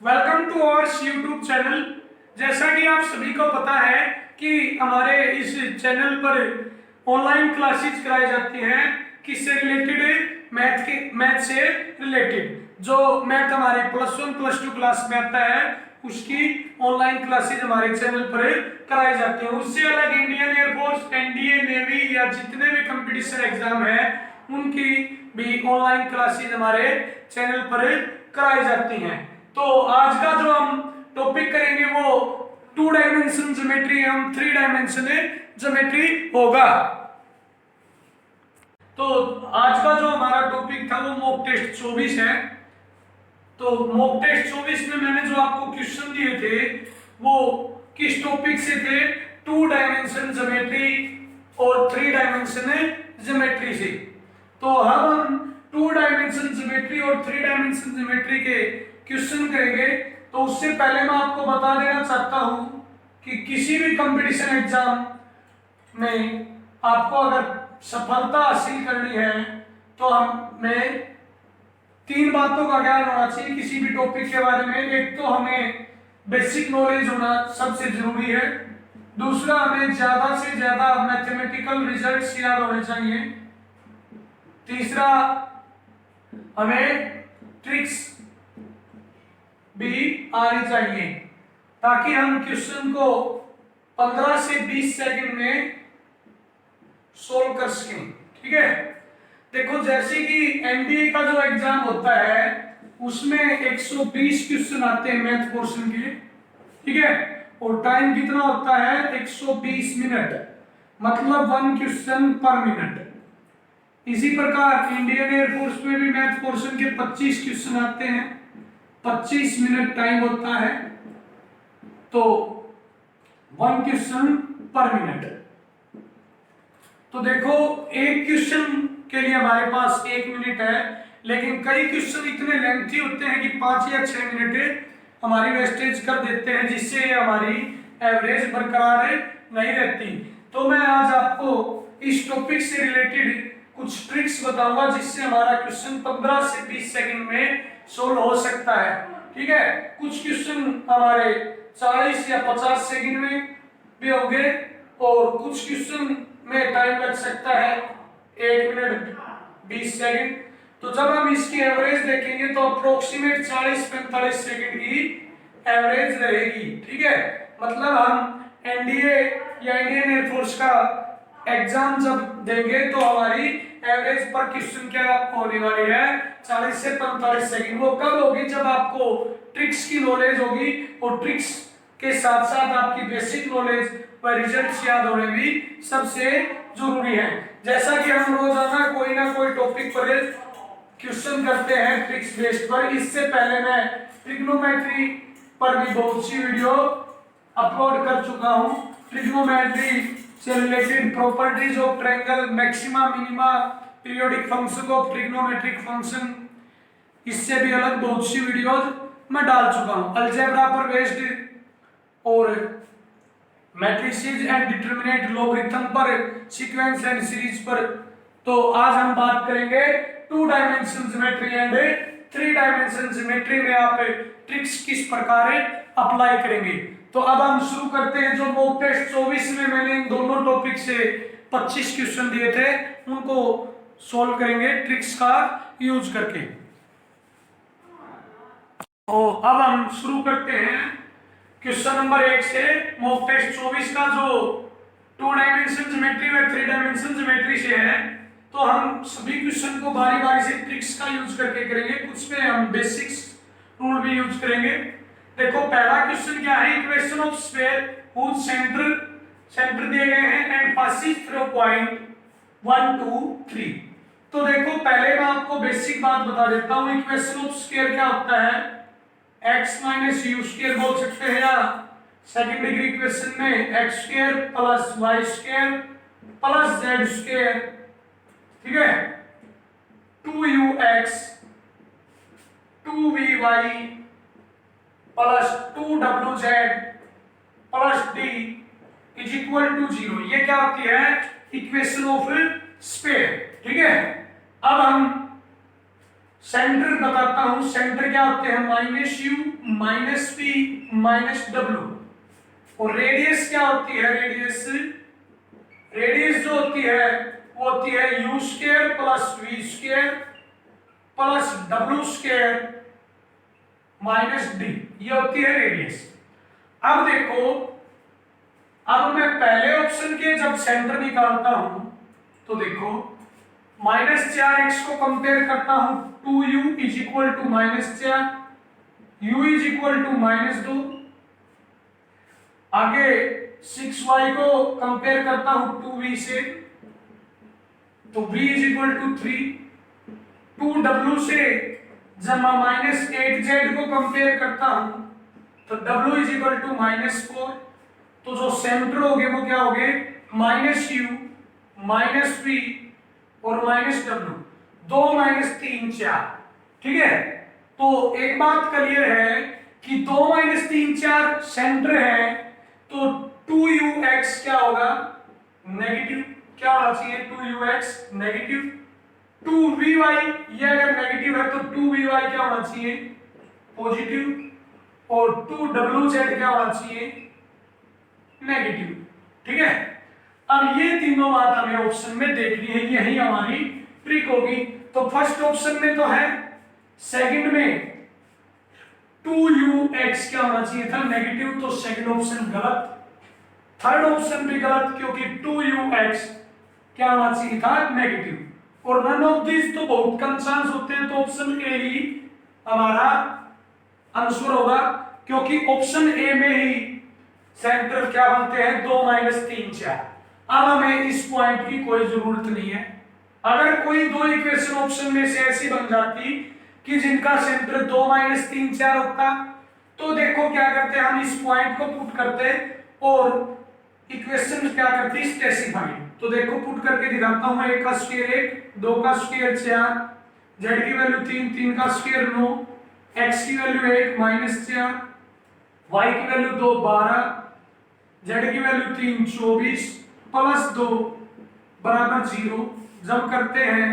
Welcome to our YouTube channel. जैसा कि आप सभी को पता है कि हमारे इस चैनल पर ऑनलाइन क्लासेस कराई जाती हैं किससे रिलेटेड, मैथ से रिलेटेड। जो मैथ हमारे +1 +2 क्लास में आता है उसकी ऑनलाइन क्लासेस हमारे चैनल पर कराई जाती हैं। उससे अलग इंडियन एयरफोर्स, एनडीए, नेवी या जितने भी कंपटीशन एग्जाम है उनकी भी ऑनलाइन क्लासेस हमारे चैनल पर कराई जाती हैं। तो आज का जो हम टॉपिक करेंगे वो 2 डायमेंशन ज्योमेट्री एवं 3 डायमेंशन ज्योमेट्री होगा। तो आज का जो हमारा टॉपिक था वो मॉक टेस्ट 24 है। तो मॉक टेस्ट 24 में मैंने जो आपको क्वेश्चन दिए थे वो किस टॉपिक से थे? 2 डायमेंशन ज्योमेट्री और 3 डायमेंशन ज्योमेट्री से। तो हम 2 डायमेंशन ज्योमेट्री और 3 डायमेंशन ज्योमेट्री के क्वेश्चन करेंगे। तो उससे पहले मैं आपको बता देना चाहता हूं कि किसी भी कंपटीशन एग्जाम में आपको अगर सफलता हासिल करनी है तो हमें 3 बातों का ज्ञान होना चाहिए किसी भी टॉपिक के बारे में। एक तो हमें बेसिक नॉलेज होना सबसे जरूरी है। दूसरा, हमें ज्यादा से ज्यादा मैथमेटिकल रिजल्ट्स याद होने चाहिए। तीसरा, हमें ट्रिक्स भी आनी चाहिए ताकि हम क्वेश्चन को 15 से 20 सेकंड में सोल्व कर सकें। ठीक है, देखो जैसे कि एनडीए का जो एग्जाम होता है उसमें 120 क्वेश्चन आते हैं मैथ पोर्शन के। ठीक है, और टाइम कितना होता है? 120 मिनट, मतलब 1 क्वेश्चन पर मिनट। इसी प्रकार इंडियन एयरफोर्स में भी मैथ पोर्शन के 25 क्वेश्चन आते हैं, 25 मिनट टाइम होता है, तो 1 क्वेश्चन पर मिनट। तो देखो एक क्वेश्चन के लिए हमारे पास 1 मिनट है, लेकिन कई क्वेश्चन इतने लेंथी होते हैं कि 5 या 6 मिनट हमारी वेस्टेज कर देते हैं, जिससे हमारी एवरेज बरकरार नहीं रहती। तो मैं आज आपको इस टॉपिक से रिलेटेड कुछ ट्रिक्स बताऊंगा जिससे हमारा क्वेश्चन 15 से 20 सेकंड में सोल्व हो सकता है। ठीक है, कुछ क्वेश्चन हमारे 40 या 50 सेकंड में भी होंगे और कुछ क्वेश्चन में टाइम लग सकता है 1 मिनट 20 सेकंड। तो जब हम इसकी एवरेज देखेंगे तो अप्रोक्सीमेट 40-45 सेकंड की एवरेज रहेगी। ठीक है, मतलब हम एनडीए या इंडियन एयरफोर्स का एग्जाम जब देंगे तो हमारी एवरेज पर क्वेश्चन क्या होने वाली है? 40 से 45 सेकंड। वो कब होगी? जब आपको ट्रिक्स की नॉलेज होगी और ट्रिक्स के साथ साथ आपकी बेसिक नॉलेज व रिजल्ट्स याद होने भी सबसे जरूरी है। जैसा कि हम रोजाना कोई ना कोई टॉपिक पर क्वेश्चन करते हैं ट्रिक्स बेस्ड पर। इससे पहले मैं ट्रिग्नोमेट्री पर भी बहुत सी वीडियो अपलोड कर चुका हूं। ट्रिग्नोमेट्री से related properties of triangle, maxima, minima, periodic function of trigonometric function, इससे भी अलग बहुत सी वीडियोज मैं डाल चुका हूं। अलजेब्रा पर बेस्ड और मैट्रिसेस एंड डिटरमिनेंट, लॉगरिथम पर, सीक्वेंस एंड सीरीज पर। तो आज हम बात करेंगे 2 dimension geometry and 3 dimension geometry में आप ट्रिक्स किस प्रकार अप्लाई करेंगे। तो अब हम शुरू करते हैं। जो मॉक टेस्ट 24 में मैंने इन दोनों टॉपिक से 25 क्वेश्चन दिए थे उनको सॉल्व करेंगे ट्रिक्स का यूज करके। तो अब हम शुरू करते हैं क्वेश्चन नंबर 1 से। मॉक टेस्ट 24 का जो 2 डायमेंशन ज्योमेट्री व 3 डायमेंशन ज्योमेट्री से है, तो हम सभी क्वेश्चन को बारी बारी से ट्रिक्स का यूज करके करेंगे। कुछ में हम बेसिक्स रूल भी यूज करेंगे। देखो पहला क्वेश्चन क्या है? Equation of sphere whose centre दिए गए हैं एंड पासेस थ्रू पॉइंट 1 2 3। तो देखो पहले मैं आपको बेसिक बात बता देता हूं। इक्वेशन ऑफ स्फीयर क्या होता है? x माइनस यू स्क्वायर बोल सकते हैं, या सेकंड डिग्री इक्वेशन में x square plus y square plus z square. ठीक है, 2ux 2vy plus 2wz plus d is equal to 0। ये क्या होती है? इक्वेशन ऑफ स्फीयर। ठीक है, अब हम सेंटर बताता हूं। सेंटर क्या होते हैं? Minus you minus P minus W. और रेडियस क्या होती है? रेडियस जो होती है वो होती है u square plus v square plus डब्ल्यू स्क्वायर माइनस डी, ये होती है रेडियस। अब देखो, अब मैं पहले ऑप्शन के जब सेंटर निकालता हूं तो देखो -4x को कंपेयर करता हूं 2u is equal to -4, u is equal to -2। आगे 6y को कंपेयर करता हूं 2v से, तो v is equal to 3। 2w से जब मैं -8z को कंपेयर करता हूं तो w इज इक्वल टू -4। तो जो सेंटर हो गए वो क्या हो गए? -u -v और -w, 2 -3 4। ठीक है, तो एक बात क्लियर है कि 2 -3 4 सेंटर है, तो 2ux क्या होगा? नेगेटिव। क्या होना चाहिए? 2ux negative. 2vy ये अगर नेगेटिव है तो 2vy क्या होना चाहिए? पॉजिटिव। और 2wz क्या होना चाहिए? नेगेटिव। ठीक है, अब ये तीनों बात हमें ऑप्शन में देखनी है, यही हमारी ट्रिक होगी। तो फर्स्ट ऑप्शन में तो है, सेकंड में 2ux क्या होना चाहिए था? नेगेटिव, तो सेकंड ऑप्शन गलत। थर्ड ऑप्शन भी गलत क्योंकि 2ux क्या होना चाहिए था? नेगेटिव। और नन ऑफ दिस तो बहुत कम चांस होते हैं, तो ऑप्शन ए ही हमारा आंसर होगा, क्योंकि ऑप्शन ए में ही सेंटर क्या बनते हैं? 2 -3 4। अब हमें इस पॉइंट की कोई जरूरत नहीं है। अगर कोई दो इक्वेशन ऑप्शन में से ऐसी बन जाती कि जिनका सेंटर 2 -3 4 होता, तो देखो क्या करते हैं, हम इस पॉइंट को पुट करते और इक्वेशन क्या करती? स्पेसिफाई। तो देखो पुट करके दिखाता हूं। 1 का स्क्वायर 1, 2 का स्क्वायर 4, z की वैल्यू 3, 3 का स्क्वायर 9, x की वैल्यू 1 -4, y की वैल्यू 2 12, z की वैल्यू 3 24 प्लस 2 बराबर 0। जब करते हैं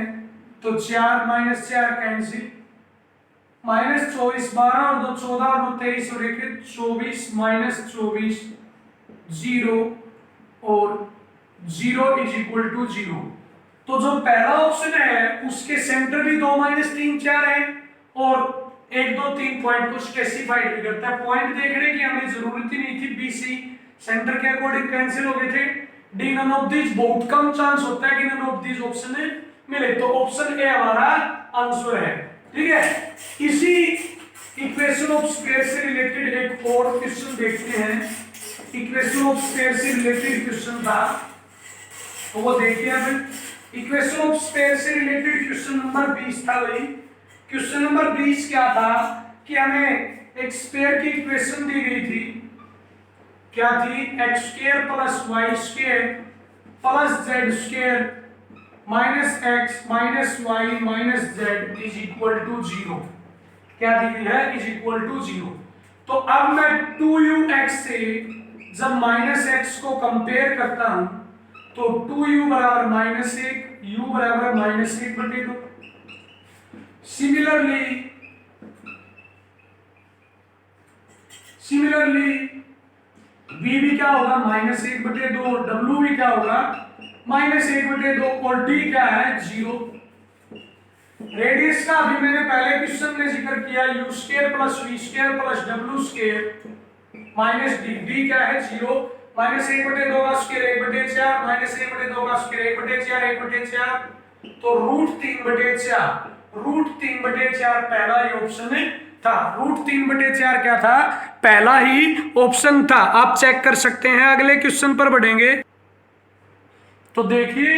तो 4 -4 कैंसिल, -24 12 और 2 14 और 2 23 और 1 24 -24 0 और 0 इज इक्वल टू 0। तो जो पहला ऑप्शन है उसके सेंटर भी 2 -3 4 है और 1 2 3 पॉइंट को स्पेसिफाइड भी करता है। पॉइंट देखने की हमें जरूरत ही नहीं थी, बी सी सेंटर के अकॉर्डिंग कैंसिल हो गए थे। डी नन ऑफ दिस, बहुत कम चांस होता है कि नन ऑफ दिस ऑप्शन मिले, तो ऑप्शन ए हमारा आंसर है। ठीक है, इसी इक्वेशन ऑफ स्क्वायर से रिलेटेड एक और क्वेश्चन देखते हैं। इक्वेशन ऑफ स्क्वायर से रिलेटेड क्वेश्चन था, तो वो देखिए। अब इक्वेशन ऑफ स्क्वायर से रिलेटेड क्वेश्चन नंबर 20 था। भाई क्वेश्चन नंबर 20 क्या था कि हमें एक स्क्वायर की इक्वेशन दी गई थी। क्या थी? X square plus y square plus z square minus x minus y minus z is equal to 0। क्या दी गई है? Is equal to 0। तो अब मैं 2ux से जब -x को कंपेयर करता हूं तो 2u बराबर -1, u बराबर -1/2। सिमिलरली v भी क्या होगा? -1/2 और w भी क्या होगा? -1/2 और d क्या है? 0। रेडियस का अभी मैंने पहले क्वेश्चन में जिक्र किया, u square plus v square plus w square minus d। d क्या है? 0। -1/2 का स्क्वायर 1/4, -1/2 का स्क्वायर 1/4, 1/4, तो √3/4। √3/4 पहला ही ऑप्शन था। √3/4 क्या था? पहला ही ऑप्शन था। आप चेक कर सकते हैं। अगले क्वेश्चन पर बढ़ेंगे तो देखिए,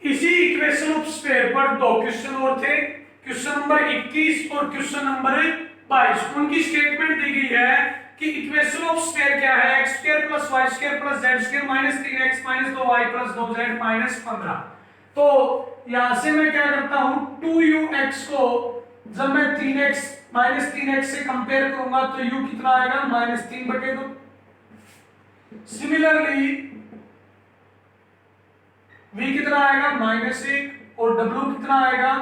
इसी इक्वेशन ऑफ स्क्वायर पर दो क्वेश्चन और थे, क्वेश्चन नंबर 21 और क्वेश्चन नंबर 22। उनकी स्टेटमेंट दी गई है कि इक्वेशन ऑफ स्क्वायर क्या है? x square plus y square plus z square -3x -2y plus 2z -15। तो यहां से मैं क्या करता हूं, 2ux को जब मैं 3x से कंपेयर करूंगा तो u कितना आएगा? -3/2। सिमिलरली v कितना आएगा? -1 और w कितना आएगा?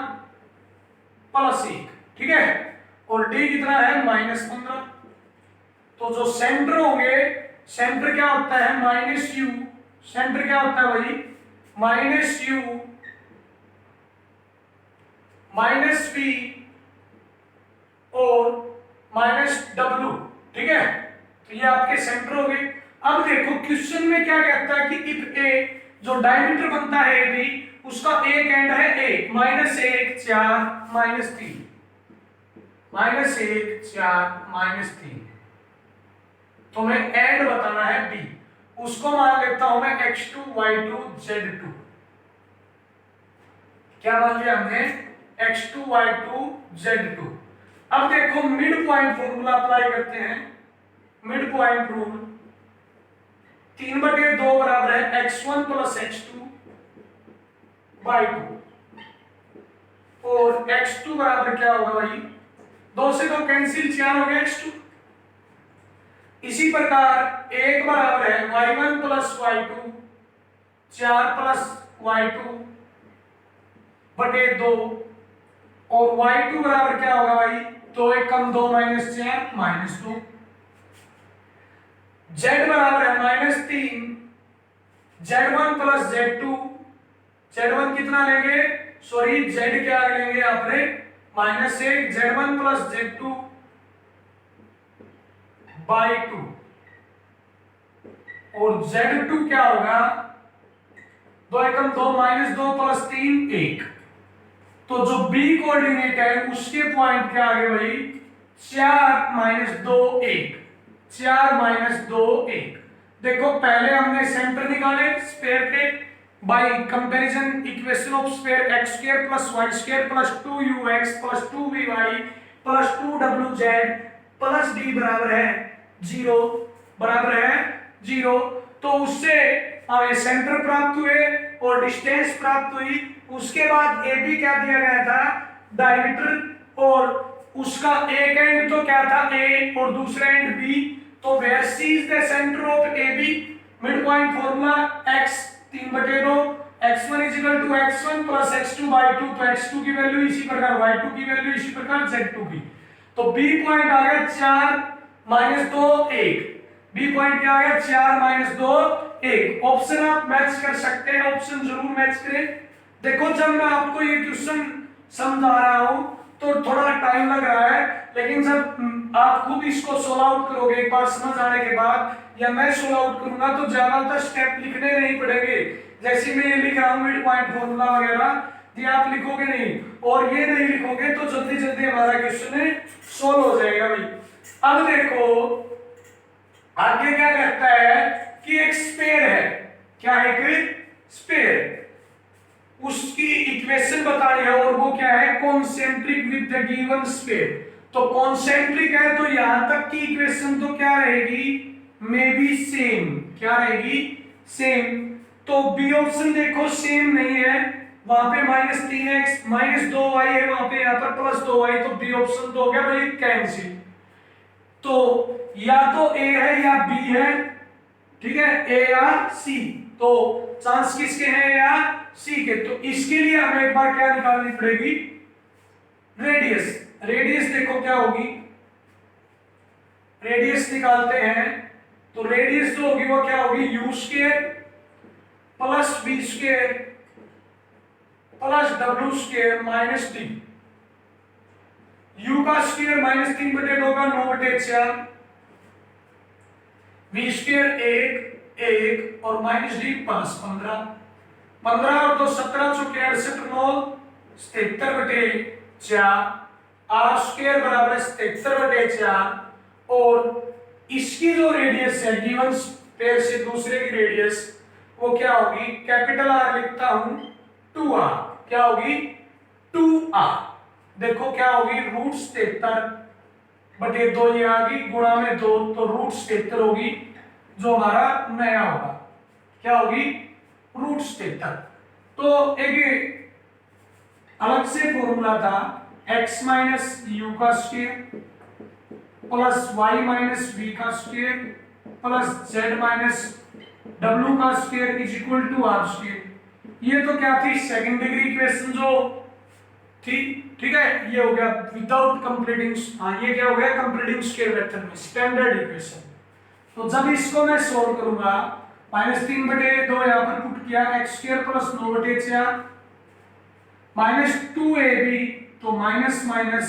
+1। ठीक है, और डी कितना है -15। तो जो सेंटर होंगे, सेंटर क्या होता है -u, सेंटर क्या होता है भाई -u -v और -w, ठीक है। तो ये आपके सेंटर हो गए। अब देखो क्वेश्चन में क्या कहता है कि इफ ए, जो डायमीटर बनता है ए बी, उसका एक एंड है ए, -1 4 -3, -1 4 -3, तो मैं एंड बताना है बी, उसको मान लेता हूं मैं x2 y2 z2। क्या मान लिया हमने x2 y2 z2। अब देखो मिड पॉइंट फॉर्मूला अप्लाई करते हैं। मिड पॉइंट रूल 3/2 बराबर है x1 + x2 by 2 और x2 बराबर क्या होगा भाई, 2 से 2 कैंसिल, 4 हो गया x2। इसी प्रकार एक बराबर है y1 + y2 4 + y2 बटे 2 और y2 बराबर क्या होगा भाई, 2 1 कम 2 -4 -2। z बराबर है -3 z1 + z2, z1 कितना लेंगे, सॉरी z क्या लेंगे आपने -1 z1 + z2 by 2 और z2 क्या होगा, 2 एकम 2 -2 + 3 1। तो जो b कोऑर्डिनेट है उसके पॉइंट क्या आ गए भाई, 4 - 2 1, 4 - 2 1। देखो पहले हमने सेंटर निकाले स्फीयर के bye comparison equation of sphere x² + y² + 2ux + 2vy + 2wz + d बराबर है 0, बराबर है 0। तो उससे हमें सेंटर प्राप्त हुए और डिस्टेंस प्राप्त हुई। उसके बाद ए बी क्या दिया गया था, डायमीटर, और उसका एक एंड तो क्या था ए और दूसरा एंड बी। तो where C is the centre of A B, mid point formula x 3/2 x1 = x1 + x2 by 2, तो x2 की वैल्यू इसी प्रकार y2 की वैल्यू इसी प्रकार z2 की। तो b पॉइंट आ गया 4 - 2 1, बी पॉइंट क्या आ गया 4 - 2 1। ऑप्शन आप मैच कर सकते हैं, ऑप्शन जरूर मैच करें। देखो जब मैं आपको ये क्वेश्चन समझा रहा हूं तो थोड़ा टाइम लग रहा है, लेकिन जब आप खुद इसको सोल्व आउट करोगे एक बार समझ आने के बाद, या मैं सोल्व आउट करूंगा, तो ज्यादातर स्टेप लिखने नहीं पड़ेंगे। जैसे मैं ये लिख रहा हूं मिड पॉइंट फॉर्मूला वगैरह, ये आप लिखोगे नहीं, और ये नहीं लिखोगे तो जल्दी जल्दी हमारा क्वेश्चन सोल्व हो जाएगा भाई। अब देखो आगे क्या कहता है कि एक स्फीयर है, क्या है, एक स्फीयर, उसकी इक्वेशन बतानी है, और वो क्या है, concentric with the given sphere. तो कॉन्सेंट्रिक है तो यहां तक की इक्वेशन तो क्या रहेगी, मे बी सेम, क्या रहेगी, सेम। तो बी ऑप्शन देखो सेम नहीं है, वहां पे -3x -2y है, वहां पे यहां पर +2y, तो बी ऑप्शन तो हो गया भाई कैंसिल। तो या तो ए है या बी है, ठीक है, ए या सी। तो चांस किसके हैं, या सी के। तो इसके लिए हमें एक बार क्या निकालनी पड़ेगी, रेडियस। रेडियस देखो क्या होगी, रेडियस निकालते हैं। तो रेडियस जो होगी वो क्या होगी, u² + v² + w² - d। u का स्क्वायर -3/2 का 9/4, v² 1 1 और -d 15 15 और 2 17 × 68 9 77/4, r² बराबर 77/4। और इसकी जो रेडियस है गिवन पेयर से दूसरे की रेडियस वो क्या होगी, कैपिटल R लिखता हूं 2r, क्या होगी 2r। देखो क्या होगी, √77/2 ये आ गई, गुणा में 2 तो √77 होगी, जो हमारा नया होगा, क्या होगी √77। तो एक अलग से फॉर्मूला था x - u का स्क्वायर + y - v का स्क्वायर + z - w का स्क्वायर = r²। ये तो क्या थी, सेकंड डिग्री इक्वेशन जो ठीक है, ये हो गया विदाउट कंप्लीटिंग, हाँ ये क्या हो गया कंप्लीटिंग स्क्वायर मेथड में स्टैंडर्ड इक्वेशन। तो जब इसको मैं सोल्व करूंगा, -3/2 यहाँ पर पुट किया, x² + 9/4 -2ab, तो माइनस माइनस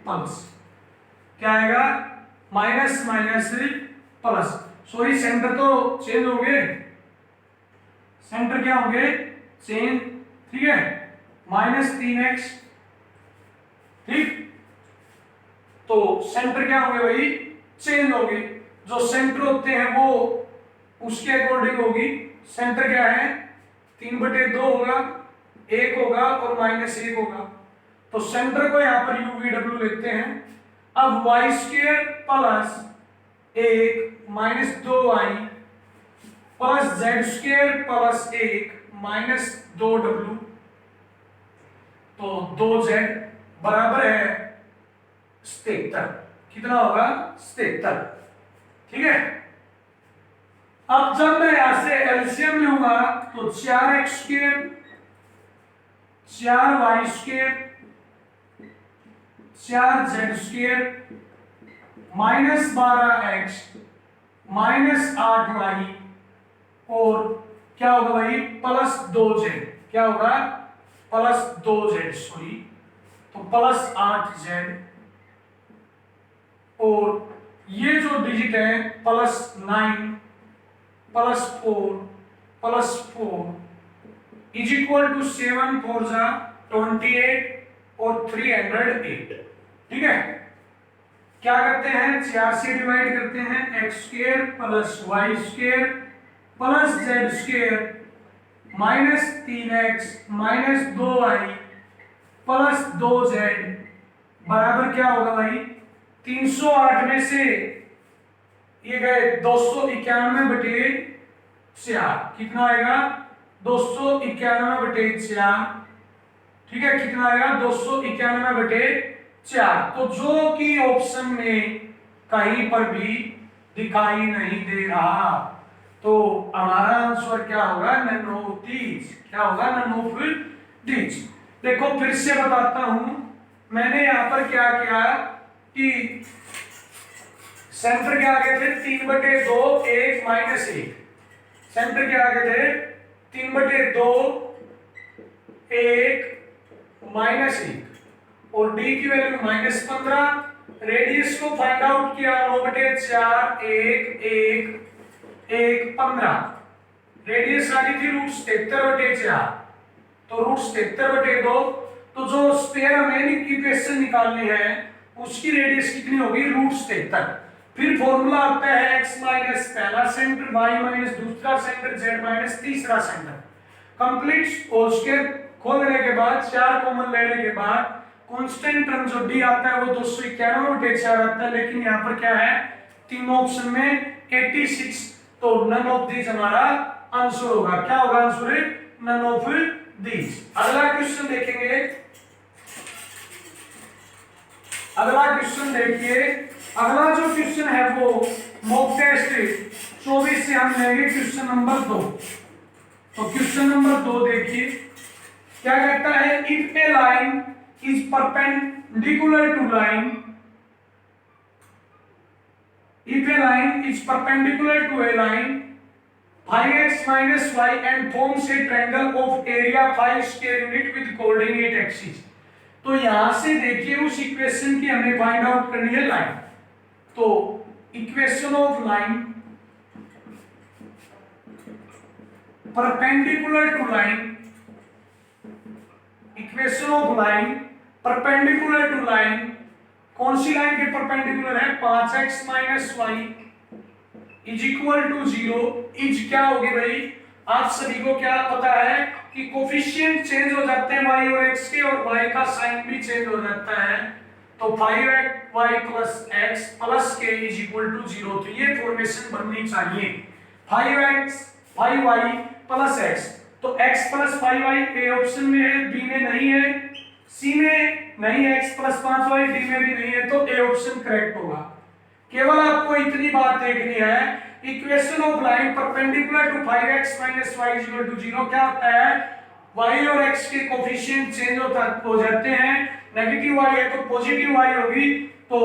प्लस क्या आएगा, minus minus plus. Sorry centre तो चेंज होंगे, सेंटर क्या होंगे चेंज, ठीक है, -3x, ठीक, तो सेंटर क्या होंगे भाई चेंज होंगे, जो सेंटर होते हैं वो उसके अकॉर्डिंग होगी। सेंटर क्या है 3/2 होगा, 1 होगा और -1 होगा, तो सेंटर को यहाँ पर UVW लेते हैं। अब y² + 1 -2y + z² + 1 -2w, तो 2z बराबर है 77। कितना होगा 77, ठीक है। अब जब मैं यहां से एलसीएम लूंगा तो 4x² 4y² 4z² -12x -8y और क्या होगा भाई +2z, क्या होगा +2z, सॉरी, तो +8z, और ये जो डिजिट है +9 +4 +4 इज इक्वल टू 7 4 जा 28 और 308, ठीक है। क्या करते हैं 4 से डिवाइड करते हैं, x² + y² + z² -3x -2y + 2z बराबर क्या होगा भाई 308 में से ये गए 291/4, कितना आएगा 291/4, ठीक है, कितना आएगा 291/4, तो जो कि ऑप्शन में कहीं पर भी दिखाई नहीं दे रहा, तो हमारा आंसर क्या होगा नन ऑफ दीज, क्या होगा नन ऑफ दीज। देखो फिर से बताता हूं, मैंने यहां पर क्या किया कि सेंटर के आगे थे 3/2 1 -1, सेंटर के आगे थे 3/2 1 -1 और d की वैल्यू -15, रेडियस को फाइंड आउट किया 9/4 1 1 1 15, रेडियस आ रही थी √77/4, तो √77/2, तो जो स्फीयर हमें इक्वेशन निकालनी है उसकी रेडियस कितनी होगी √77। फिर फॉर्मूला आता है x माइनस पहला सेंटर, y माइनस दूसरा सेंटर, z माइनस तीसरा सेंटर। कंप्लीट होल स्क्वायर खोलने के बाद 4 कॉमन लेने के बाद कांस्टेंट टर्म जो d आता है वो 291/4 आता है, लेकिन यहाँ पर क्या है तीनों ऑप्शन में 86, तो नन ऑफ दीज हमारा आंसर होगा। क्या होगा आंसर नन ऑफ दीज। अगला क्वेश्चन देखेंगे, अगला क्वेश्चन देखिए, अगला जो क्वेश्चन है वो मॉक टेस्ट 24 से हम लेंगे क्वेश्चन नंबर 2। तो क्वेश्चन नंबर 2 देखिए क्या कहता है, if a line is perpendicular to line, if a line is perpendicular to a line 5x minus y and forms a triangle of area 5 square unit with coordinate axis। तो यहां से देखिए उस equation की हमें फाइंड आउट करनी है line, तो equation of line perpendicular to line, equation of line perpendicular to line, कौन सी लाइन के परपेंडिकुलर है 5x minus y is equal to 0, is क्या होगी भाई, आप सभी को क्या पता है कि कोफिशिएंट चेंज हो जाते हैं y और x के, और y का साइन भी चेंज हो जाता है, तो 5y plus x plus k is equal to 0, तो ये फॉर्मेशन बननी चाहिए 5x 5y प्लस x, तो x plus 5y A option में है, बी में नहीं है, सी में नहीं है, x प्लस 5y डी में भी नहीं है, तो ए ऑप्शन करेक्ट होगा। केवल आपको इतनी बात देखनी है, equation of line perpendicular to 5x minus y is equal to 0 क्या होता है, y और x के कोफिशिएंट चेंज हो जाते हैं, नेगेटिव y है तो पॉजिटिव y होगी, तो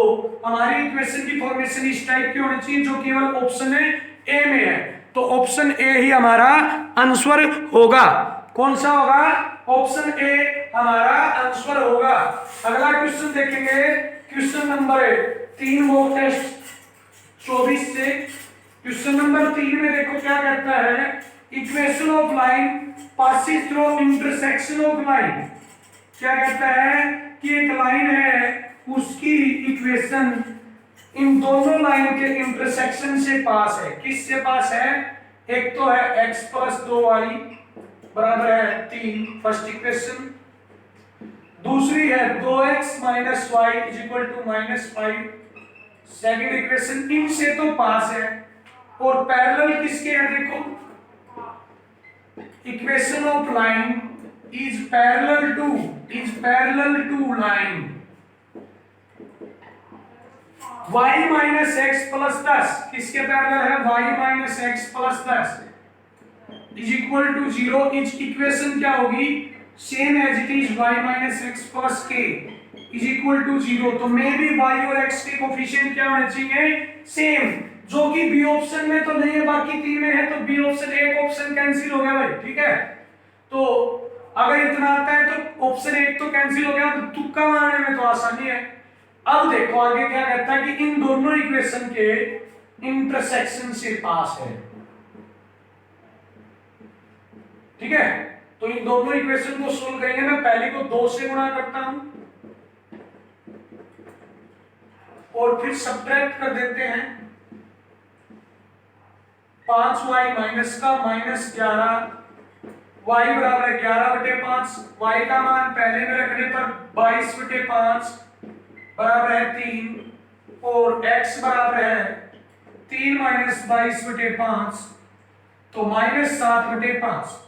हमारी इक्वेशन की फॉर्मेशन इस टाइप की होनी चाहिए जो केवल ऑप्शन ए में है। तो ऑप्शन ए ही हमारा आंसर होगा। कौन सा होगा? ऑप्शन ए हमारा आंसर होगा। अगला क्वेश्चन देखेंगे, क्वेश्चन नंबर 3 मॉक टेस्ट 24 से। क्वेश्चन नंबर 3 में देखो क्या कहता है, equation of line passes through intersection of line. क्या कहता है कि एक लाइन है, उसकी इक्वेशन इन दोनों लाइन के इंटरसेक्शन से पास है। किससे पास है? एक तो है x प्लस 2y बराबर है 3, फर्स्ट इक्वेशन। दूसरी है 2x minus y is equal to minus 5, second equation. इनसे तो पास है। और पैरेलल किसके है? देखो, equation of line is parallel to line y minus x plus 10। किसके पैरेलल है? y minus x plus 10 is equal to 0। इस इक्वेशन क्या होगी? Same as it is y minus x plus k is equal to 0। तो मे भी y और x के कोफिशिएंट क्या होने चाहिए? सेम, जो कि बी ऑप्शन में तो नहीं है, बाकी तीन में है, तो बी ऑप्शन, एक ऑप्शन कैंसिल हो गया भाई। ठीक है, तो अगर इतना आता है तो ऑप्शन एक तो कैंसिल हो गया, तो तुक्का मारने में तो आसानी है। अब देखो आगे क्या कहता है कि इन दोनों इक्वेशन के इंटरसेक्शन से पास है। ठीक है, तो इन दोनों इक्वेशन को सोल्व करेंगे। मैं पहले को 2 से गुणा करता हूं और फिर सब्ट्रैक्ट कर देते हैं। 5y माइनस का माइनस 11, y बराबर है 11/5। y का मान पहले में रखने पर 22/5 बराबर है 3, और x बराबर है 3 माइनस 22/5 तो माइनस 7/5।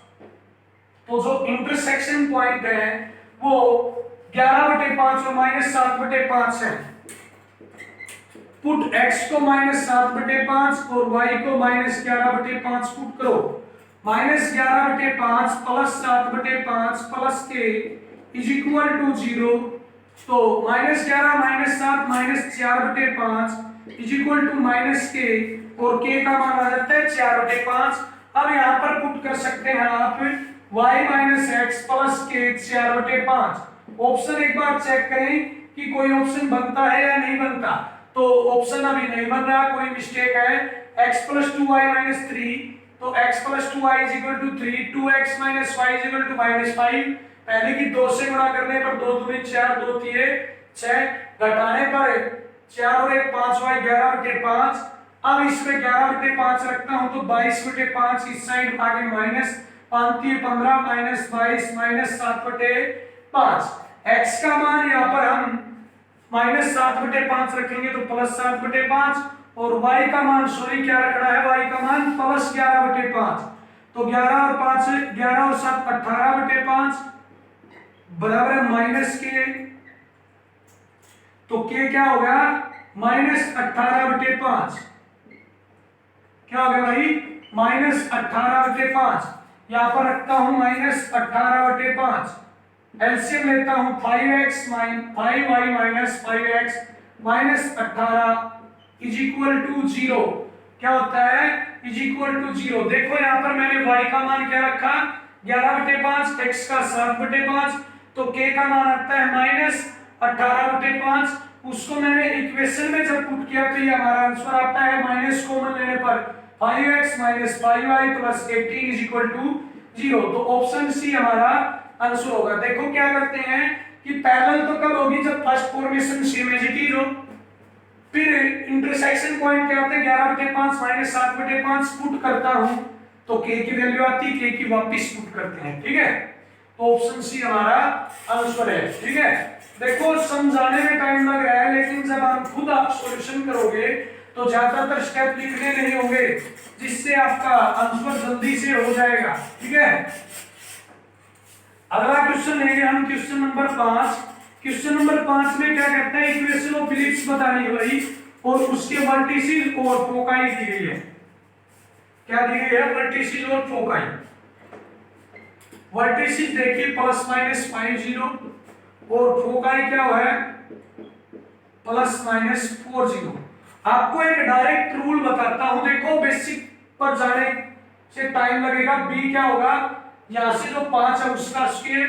तो जो इंटरसेक्शन पॉइंट है वो 11/5 और माइनस 7/5 है। पुट x को माइनस 7/5 और y को माइनस 11/5 पुट करो। Minus 11/5 plus 7/5 plus k is equal to 0। तो minus 11 minus 7 minus 4/5 is equal to minus k, और k का मान आ जाता है 4/5। अब यहाँ पर पुट कर सकते हैं आप y minus x plus k 4/5। Option एक बार चेक करें कि कोई ऑप्शन बनता है या नहीं बनता। तो ऑप्शन अभी नहीं बन रहा, कोई मिस्टेक है। x प्लस 2y माइनस 3, तो x plus 2y is equal to 3, 2x minus y is equal to minus 5। पहले की 2 से गुणा करने पर 2 दूनी 4, 2 तिये 6, घटाने पर 4 और 1 5y 11/5। अब इसमें 11/5 रखता हूं तो 22/5, इस साइड आगे माइनस 5 तिये 15 माइनस 22 माइनस 7/5। x का मान यहाँ पर हम माइनस 7/5 रखेंगे तो प्लस 7/5, और y का मान सॉरी क्या रखना है? y का मान प्लस 11/5। तो 11 और 5 11 और 7 18/5 बराबर है माइनस k। तो k क्या हो गया? माइनस 18/5। क्या हो गया भाई? माइनस 18/5। यहां पर रखता हूं माइनस 18/5। एलसीएम लेता हूं 5x 5y minus 5x minus 18 is equal to 0। क्या होता है? Is equal to 0। देखो यहां पर मैंने y का मान क्या रखा? 11/5, x का 7/5, तो k का मान आता है माइनस 18/5। उसको मैंने इक्वेशन में जब पुट किया तो ये हमारा आंसर आता है, माइनस कॉमन लेने पर 5x minus 5y plus 18 is equal to 0। तो ऑप्शन सी हमारा आंसर होगा। देखो क्या करते हैं कि पैरेलल तो कब होगी? जब first formation same as it is हो। फिर इंटरसेक्शन पॉइंट क्या होते हैं? 11/5 माइनस 7/5 पुट करता हूं तो k की वैल्यू आती है, k की वापस पुट करते हैं। ठीक है, तो ऑप्शन सी हमारा आंसर है। ठीक है, देखो समझाने में टाइम लग रहा है, लेकिन जब आप खुद आप सॉल्यूशन करोगे तो ज्यादातर स्टेप लिखने नहीं होंगे, जिससे आपका आंसर जल्दी से हो जाएगा। ठीक है, अगला क्वेश्चन लेंगे हम, क्वेश्चन नंबर 5। क्वेश्चन नंबर 5 में क्या कहता है? इक्वेशन ऑफ इलिप्स बतानी है भाई, और उसके वर्टिसेस और फोकाई दी गई है। क्या दी गई है? वर्टिसेस और फोकाई। वर्टिसेस देखिए प्लस माइनस 50 और फोकाई क्या हुआ है प्लस माइनस 40। आपको एक डायरेक्ट रूल बताता हूं, देखो बेसिक पर जाने से टाइम लगेगा। बी क्या होगा, यहां से जो 5 है उसका स्क्वायर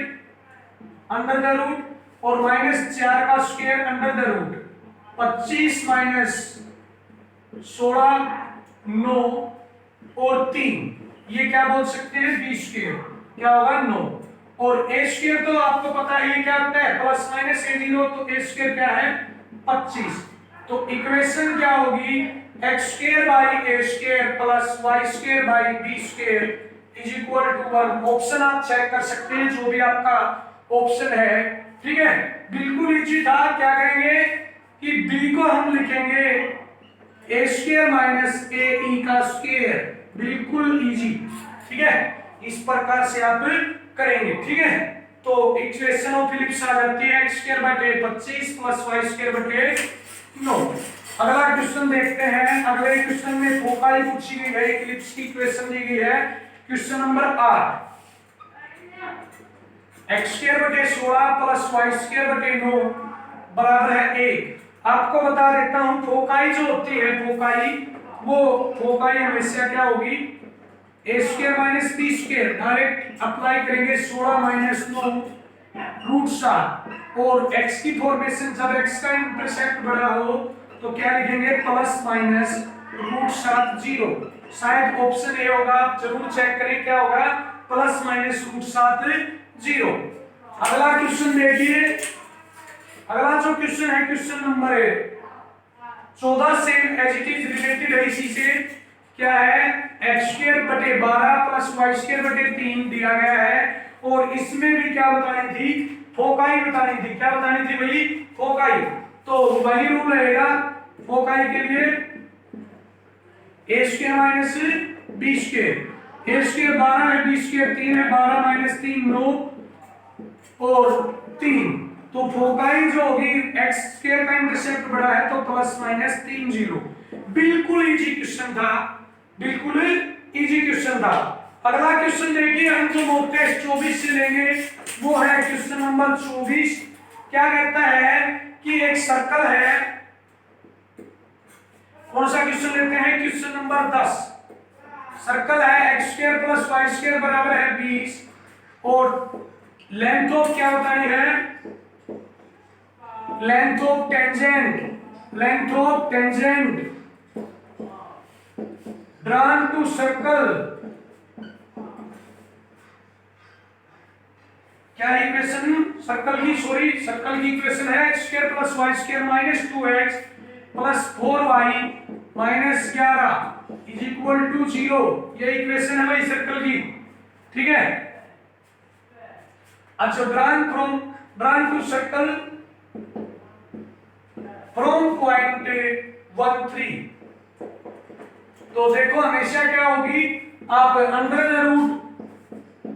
अंडर द रूट और माइनस 4 का square under the root, 25 minus 16 9 और 3, ये क्या बोल सकते हैं बी स्क्वायर, क्या होगा 9। और ए स्क्वायर तो आपको पता है ये क्या होता है प्लस माइनस ए जीरो, तो ए स्क्वायर क्या है 25। तो इक्वेशन क्या होगी x square by a square plus y square by b square is equal to 1। Option आप चेक कर सकते हैं जो भी आपका ऑप्शन है, ठीक है। बिल्कुल इजी था, क्या करेंगे कि बी को हम लिखेंगे ए स्क्वायर माइनस ए ई का स्क्वायर, बिल्कुल इजी, ठीक है। इस प्रकार से आप करेंगे, ठीक है। तो इक्वेशन ऑफ फिलिप्स आ जाती है एक्स स्क्वायर बटे 25 प्लस वाई स्क्वायर बटे 9। अगला क्वेश्चन देखते हैं। अगले क्वेश्चन में फोकाई पूछी गई है, इक्लिप्स की इक्वेशन दी गई है। क्वेश्चन नंबर 8, एक्स स्क्वायर बटे 16 प्लस वाई स्क्वायर बटे 9 बराबर है 1। आपको बता देता हूं फोकाई जो होती है फोकाई, वो फोकाई हमेशा क्या होगी a square minus b square, direct apply करेंगे 16 माइनस 9 रूट 7 और x की फॉर्मेशन जब x का इंटरसेप्ट बड़ा हो तो क्या लिखेंगे प्लस माइनस रूट 7 0। शायद ऑप्शन ए होगा, आप जरूर चेक करें क्या होगा प्लस माइनस रूट 7 0। अगला क्वेश्चन देखिए। अगला जो क्वेश्चन है क्वेश्चन नंबर 14 से एज इट इज रिलेटेड है इसी से, क्या है एक्स स्क्वायर बटे 12 प्लस वाई स्क्वायर बटे 3 दिया गया है और इसमें भी क्या बतानी थी फोकाई बतानी थी। क्या बतानी थी भाई फोकाई, तो वही रूल रहेगा फोकाई के लिए ए स्क्वायर माइनस बी स्क्वायर, ए स्क्वायर 12 है बी स्क्वायर 3 है, 12 माइनस 3 9 और 3, तो फोकाई जो होगी एक्स स्क्वायर का इंटरसेप्ट बड़ा है तो प्लस माइनस 3 0। बिल्कुल इजी क्वेश्चन था, बिल्कुल इजी क्वेश्चन था। अगला क्वेश्चन देखिए हम जो मॉक टेस्ट 24 से लेंगे वो है क्वेश्चन नंबर 24। क्या कहता है कि एक सर्कल है, कौन सा क्वेश्चन लेते हैं क्वेश्चन नंबर 10। सर्कल है x square plus y square बराबर है 20 और लेंथ ऑफ क्या बतानी है length of tangent drawn to circle, क्या इक्वेशन सर्कल की इक्वेशन है x square plus y square minus 2x plus 4y minus 11 is equal to 0। ये इक्वेशन है भाई सर्कल की, ठीक है। अच्छा drawn to circle from point 1 3, तो देखो हमेशा क्या होगी आप अंडर द रूट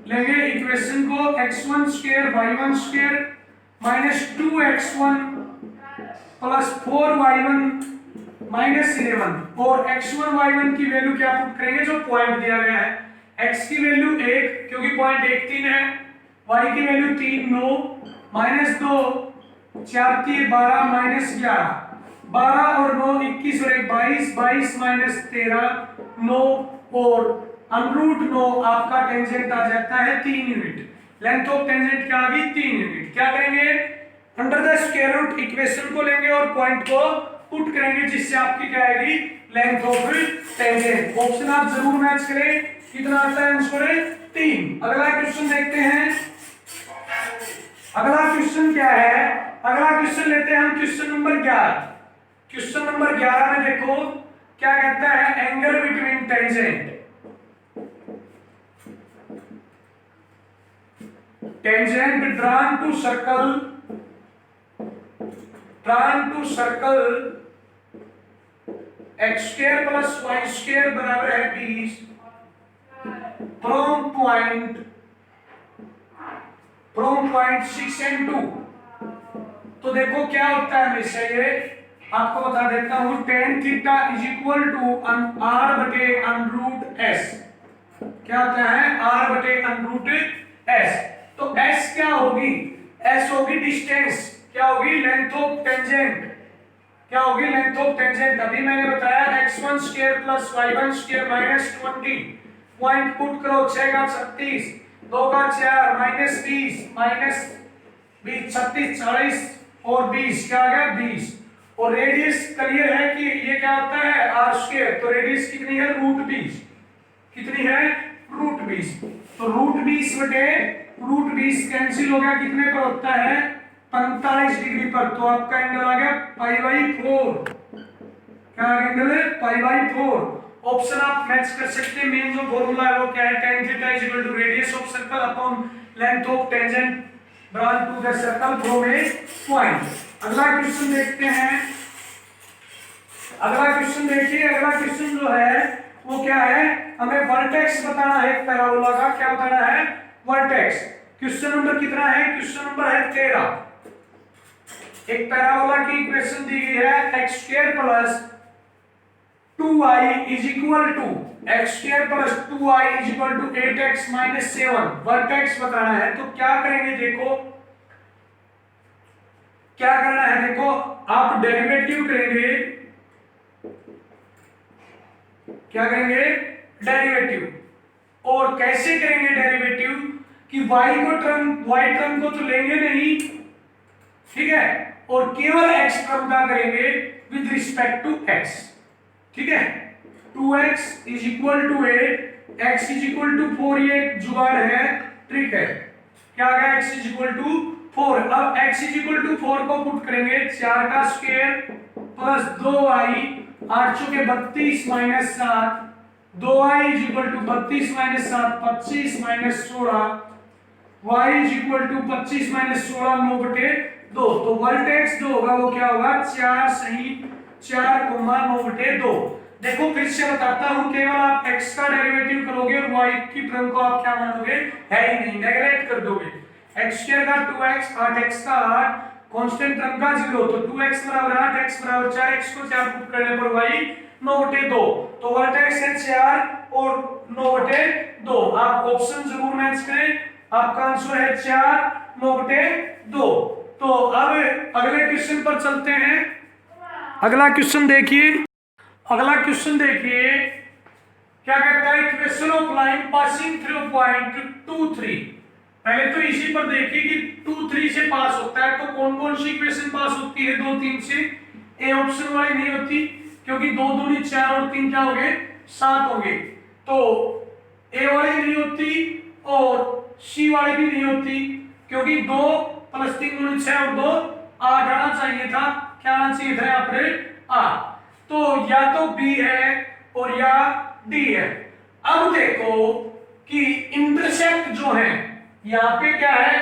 लेंगे इक्वेशन को x1 square y1 square minus 2x1 plus 4y1 minus 11 और x1 y1 की वैल्यू क्या पुट करेंगे जो पॉइंट दिया गया है। x की वैल्यू 1 क्योंकि पॉइंट 1 3 है, y की वैल्यू 3 9 माइनस 2 4 3 12 माइनस 11 12 और 9 21 और 22 22 माइनस 13 9 और अनरूट 9 आपका टेंजेंट आ जाता है 3 यूनिट। लेंथ ऑफ टेंजेंट क्या आ गई 3 यूनिट। क्या करेंगे under the square root equation को लेंगे और पॉइंट को पुट करेंगे जिससे आपकी क्या आएगी लेंथ ऑफ टेंजेंट। ऑप्शन आप जरूर मैच करें, कितना आता है आंसर 3। अगला क्वेश्चन देखते हैं। अगला क्वेश्चन क्या है, अगला क्वेश्चन लेते हैं हम क्वेश्चन नंबर 11। क्वेश्चन नंबर 11 में देखो क्या कहता है angle between tangent drawn to circle x square plus y square बराबर है 20 फ्रॉम पॉइंट 6 and 2। तो देखो क्या होता है हमेशा ये आपको बता देता हूं tan theta is equal to r बटे अनरूट s। क्या होता है r बटे अनरूट एस। तो एस क्या होगी, एस होगी डिस्टेंस, क्या होगी लेंथ ऑफ टेंजेंट, क्या होगी लेंथ ऑफ टेंजेंट। अभी मैंने बताया x1 square plus y1 square minus 20, point put करो, 6 का 36, 2 का 4 माइनस 20, माइनस 20 36 40 और 20 क्या आ गया 20। और रेडियस क्लियर है कि ये क्या होता है आर स्क्वायर, तो रेडियस कितनी है रूट 20, कितनी है रूट 20। तो रूट 20 बटे रूट 20 कैंसिल हो गया, कितने पर होता है 45 डिग्री पर, तो आपका एंगल आ गया π/4, क्या एंगल है π/4। ऑप्शन आप मैच कर सकते हैं, मेन जो फॉर्मूला है वो क्या है tan theta is equal to radius of circle upon length of tangent branch to the circle from a point. अगला क्वेश्चन देखते हैं, अगला क्वेश्चन देखिए, अगला क्वेश्चन जो है वो क्या है, हमें वर्टेक्स बताना है पैराबोला का, क्या बताना है वर्टेक्स। क्वेश्चन नंबर कितना है, क्वेश्चन नंबर है 13। एक पैराबोला की इक्वेशन दी गई है x square plus 2y is equal to x square plus 2y is equal to 8x minus 7, vertex बताना है। तो क्या करेंगे देखो, क्या करना है देखो, आप डेरिवेटिव करेंगे, क्या करेंगे डेरिवेटिव। और कैसे करेंगे डेरिवेटिव कि y टर्म को तो लेंगे नहीं, ठीक है, और केवल x टर्म का करेंगे विद रिस्पेक्ट टू x, ठीक है। 2x is equal to 8, x is equal to 4, ये जुगाड़ है, ट्रिक है, क्या आ गया x इज इक्वल टू 4। अब x इज इक्वल टू 4 को पुट करेंगे, 4 का स्क्वायर प्लस 2y, 8 चौके 32 minus 7, 2y is equal to 32 minus 7 25 minus 16, y is equal to 25 minus 16 9 बटे 2। तो वर्टेक्स जो होगा वो क्या होगा 4 सही 4 9 बटे 2। देखो फिर से बताता हूं, केवल आप x का डेरिवेटिव करोगे और y की टर्म को आप क्या मानोगे है ही नहीं, नेगलेक्ट कर दोगे। x स्क्वायर का 2x, 8x का 8, कांस्टेंट टर्म का 0, तो 2x बराबर 8, x बराबर 4, x को 4 पुट करने पर y 9 बटे 2। तो वर्टेक्स है 4 और 9 बटे 2। आप ऑप्शन जरूर मैच करें, आपका आंसर है 4 9 बटे 2। तो अब अगले क्वेश्चन पर चलते हैं। अगला क्वेश्चन देखिए, अगला क्वेश्चन देखिए क्या कहता है, equation of line passing through point 2 3। पहले तो इसी पर देखिए कि 2 3 से पास होता है, तो कौन कौन सी इक्वेशन पास होती है 2 3 से। ए ऑप्शन वाली नहीं होती, क्योंकि 2 दूनी 4 और 3 क्या हो गए 7 हो गए, तो ए वाली नहीं होती और सी वाली भी नहीं होती, क्योंकि 2 + 3 × 6 और 2 8 आना चाहिए था, क्या आना चाहिए था यहाँ पर 8। तो या तो बी है और या डी है। अब देखो कि इंटरसेप्ट जो है यहाँ पे क्या है,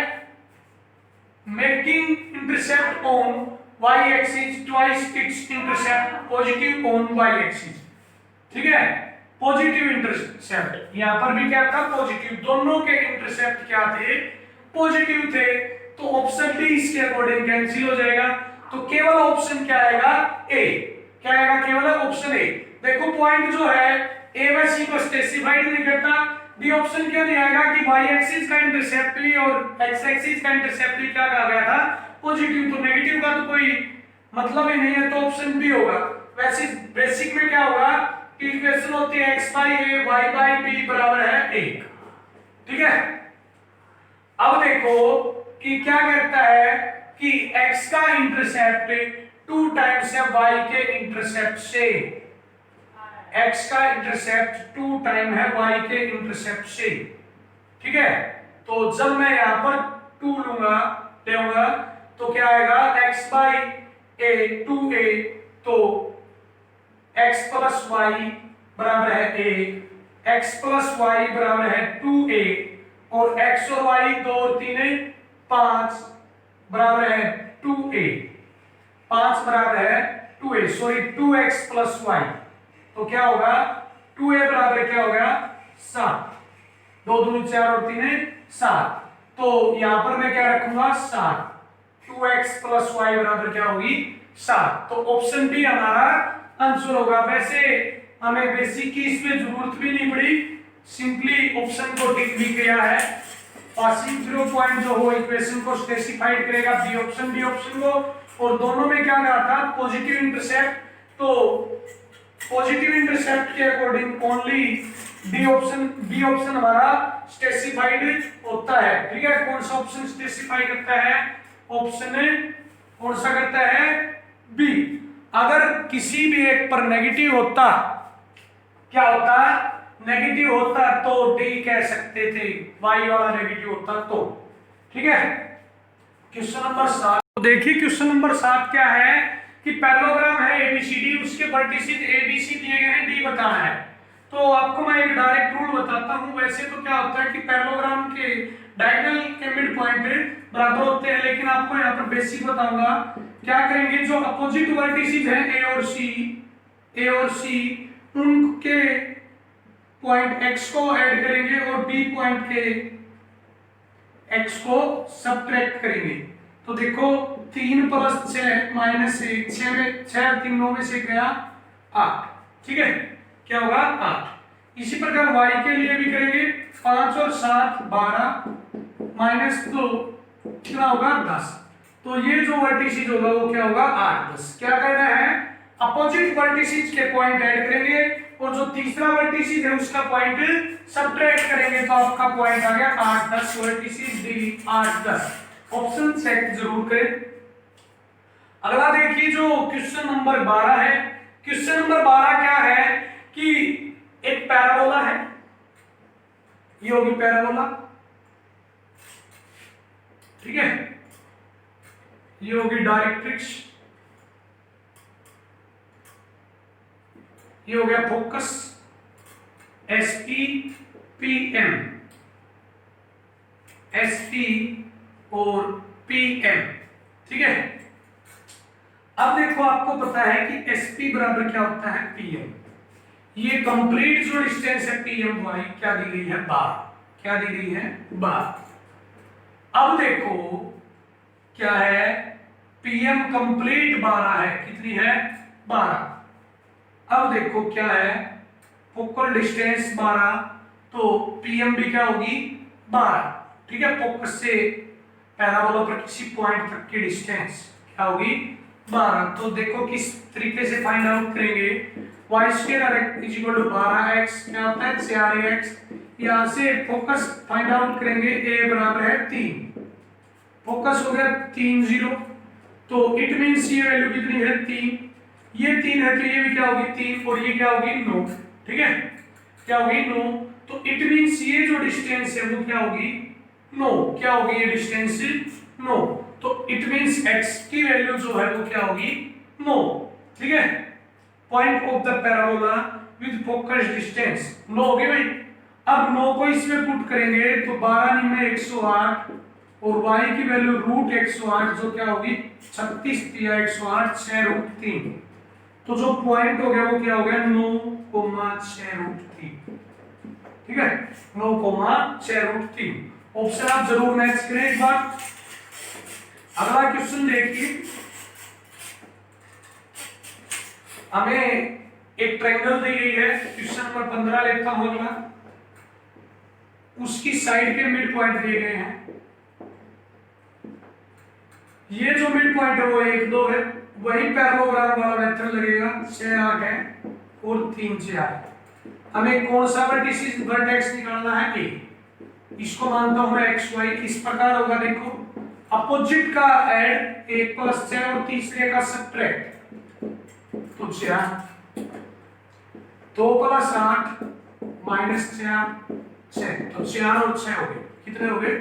making intercept on y axis twice its intercept positive on y axis, ठीक है, पॉजिटिव इंटरसेप्ट। यहाँ पर भी क्या था पॉजिटिव, दोनों के इंटरसेप्ट क्या थे पॉजिटिव थे, तो ऑप्शन डी इसके अकॉर्डिंग कैंसिल हो जाएगा। तो केवल ऑप्शन क्या आएगा ए, क्या आएगा केवल ऑप्शन ए। देखो पॉइंट जो है ए व सी को स्पेसिफाइड नहीं करता, डी ऑप्शन क्यों नहीं आएगा कि y एक्सिस का इंटरसेप्ट भी और x एक्सिस का इंटरसेप्ट भी क्या कहा गया था पॉजिटिव, तो नेगेटिव का तो कोई मतलब ही नहीं है, तो ऑप्शन बी होगा। वैसे बेसिक में क्या होगा कि इक्वेशन होती है x/a y/b बराबर है 1, ठीक है। अब देखो कि क्या कहता है कि x का इंटरसेप्ट 2 टाइम्स है y के इंटरसेप्ट से, x का इंटरसेप्ट 2 टाइम है y के इंटरसेप्ट से, ठीक है। तो जब मैं यहां पर 2 लेऊंगा तो क्या आएगा x/a 2a, तो x + y बराबर है a, x + y बराबर है 2a, और x और y 2 और 3 5 बराबर है 2a, 5 बराबर है 2a, सॉरी 2x + y, तो क्या होगा 2a बराबर क्या होगा 7, 2 दूनी 4 और 3 7, तो यहां पर मैं क्या रखूंगा 7, 2x + y बराबर क्या होगी 7। तो ऑप्शन बी हमारा आंसर होगा। वैसे हमें बेसिक की इसमें जरूरत भी नहीं पड़ी, सिंपली ऑप्शन को टिक भी किया है, पासिंग थ्रू पॉइंट जो हो इक्वेशन को स्पेसिफाइड करेगा बी ऑप्शन को, और दोनों में क्या रहा था पॉजिटिव इंटरसेप्ट, तो पॉजिटिव इंटरसेप्ट के अकॉर्डिंग ओनली बी ऑप्शन हमारा स्पेसिफाइड होता है। ठीक है, कौन सा ऑप्शन स्पेसिफाई करता है, ऑप्शन कौन सा करता है, बी। अगर किसी भी एक पर नेगेटिव होता, क्या होता नेगेटिव होता तो डी कह सकते थे, वाई वाला नेगेटिव होता तो। ठीक है, क्वेश्चन नंबर 7 तो देखिए, क्वेश्चन नंबर 7 क्या है कि पैरेललोग्राम है एबीसीडी, उसके वर्टिसेस एबीसी दिए गए हैं, डी बताना है। तो आपको मैं एक डायरेक्ट रूल बताता हूं। वैसे तो क्या होता है कि पैरेललोग्राम के डायगोनल के मिड पॉइंट बराबर होते हैं, लेकिन आपको यहाँ पर बेसिक बताऊंगा। क्या करेंगे, जो अपोजिट वर्टिसेस हैं ए और सी उनके पॉइंट x को ऐड करेंगे और b पॉइंट के x को सब्ट्रैक्ट करेंगे। तो देखो 3 + 6 - 1, 6 में 6 3 9 में से गया 8। ठीक है, क्या होगा 8। इसी प्रकार y के लिए भी करेंगे, 5 और 7 12 -2 कितना होगा 10। तो ये जो वर्टिसेस होगा वो क्या होगा 8 10। क्या करना है, अपोजिट वर्टिसेस के पॉइंट ऐड करेंगे और जो तीसरा वर्टिसेस है उसका पॉइंट सब्ट्रैक्ट करेंगे, तो आपका पॉइंट आ गया 8 10 वर्टिसेस डी 8 10। ऑप्शन चेक जरूर करें। अगला देखिए जो क्वेश्चन नंबर 12 है। क्वेश्चन नंबर 12 क्या है कि एक पैराबोला है, ये होगी पैराबोला। ठीक है, ये होगी डायरेक्ट्रिक्स, ये हो गया फोकस एसपी पीएम, एसपी और पीएम। ठीक है, अब देखो आपको पता है कि एसपी बराबर क्या होता है पीएम। ये कंप्लीट जो डिस्टेंस है पीएम वाई क्या दी गई है 12, क्या दी गई है 12। अब देखो क्या है, पीएम कंप्लीट 12 है, कितनी है 12। अब देखो क्या है, फोकल डिस्टेंस 12, तो पीएम भी क्या होगी 12। ठीक है, फोकस से पैराबोला पर किसी पॉइंट तक की डिस्टेंस क्या होगी 12। तो देखो किस तरीके से फाइंड आउट करेंगे, y² = 12x क्या होता है 4x। यहां से फोकस फाइंड आउट करेंगे, a बराबर है 3, फोकस हो गया 3 0, तो इट मींस ये वैल्यू कितनी है 3, ये 3 है तो ये भी क्या होगी 3 और ये क्या होगी 9। ठीक है, क्या होगी 9, तो इट मींस ये जो डिस्टेंस है वो क्या होगी 9, क्या होगी ये डिस्टेंस 9। तो इट मींस x की वैल्यू जो है वो क्या होगी 9। ठीक है, point of the parabola with focus distance 9 होगी भाई। अब 9 को इसमें पुट करेंगे तो 12 में 108 और y की वैल्यू √108 जो क्या होगी 36 × 108 6√3। तो जो पॉइंट हो गया वो क्या हो गया 9,6√3। ठीक है, 9,6√3। ऑप्शन आप जरूर मैच करें एक बार। अगला क्वेश्चन देखिए, हमें एक ट्रायंगल दी गई है, क्वेश्चन नंबर 15 लेता हूं अगला। उसकी साइड के मिड पॉइंट दिए गए हैं। ये जो मिड पॉइंट है वो 1 2 है, वही पैरेललोग्राम वाला मेथड लगेगा। 6 8 है और 3 4 है। हमें कौन सा वर्टेक्स निकालना है ए। इसको मानता हूं मैं एक्स वाई। इस प्रकार होगा, देखो अपोजिट का ऐड 1 + 6 और तीसरे का सब्ट्रैक्ट, तो 4 2 + 8 -4 6, तो 4 और 6 हो गए, कितने हो गए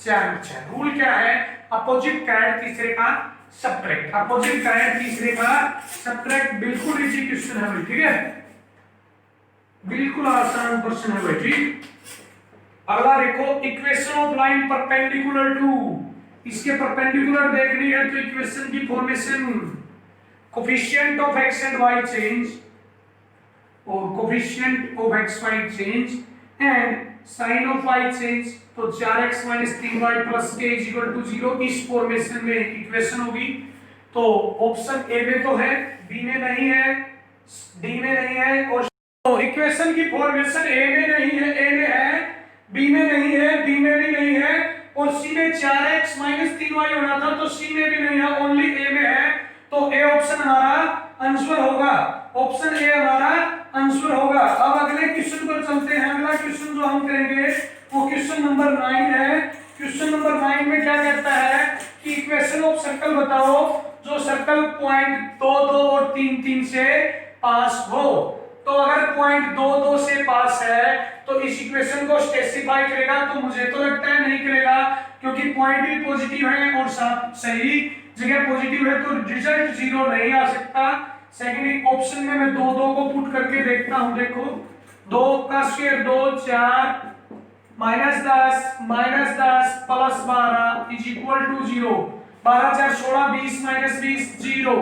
4 और 6। रूल क्या है, अपोजिट का ऐड तीसरे का सब्ट्रैक्ट, अपोजिट का ऐड तीसरे का सब्ट्रैक्ट। बिल्कुल इजी क्वेश्चन है भाई। ठीक है, बिल्कुल आसान क्वेश्चन है भाई। ठीक, अगला देखो, equation of line perpendicular to, इसके परपेंडिकुलर देखनी है तो इक्वेशन की formation, coefficient of x and y change और coefficient of x y change and sign of y change. तो 4x - 3y + k = 0 इस फॉर्मेशन में इक्वेशन होगी। तो ऑप्शन ए में तो है, बी में नहीं है, डी में नहीं है, और तो इक्वेशन की फॉर्मेशन ए में नहीं है, ए में है बी में नहीं है, डी में भी नहीं है, और सी में 4x माइनस 3y होना था तो सी में भी नहीं है, ओनली ए में है। तो ए ऑप्शन हमारा आंसर होगा, ऑप्शन ए हमारा आंसर होगा। अब अगले क्वेश्चन पर चलते हैं। अगला क्वेश्चन जो हम करेंगे वो क्वेश्चन नंबर 9 है। क्वेश्चन नंबर 9 में क्या कहता है कि इक्वेशन ऑफ सर्कल बताओ जो सर्कल पॉइंट 2 2 और 3 3 से पास हो। तो अगर पॉइंट 2 2 से पास है तो इस इक्वेशन को स्पेसिफाई करेगा, तो मुझे तो लगता है नहीं करेगा, क्योंकि पॉइंट भी पॉजिटिव है और सही जगह पॉजिटिव है, तो रिजल्ट 0 नहीं आ सकता। सेकंड ऑप्शन में मैं 2 2 को पुट करके देखता हूं। देखो 2 का square 2 4 -10 plus 12 is equal to 0। 12 4 16 20 -20 0।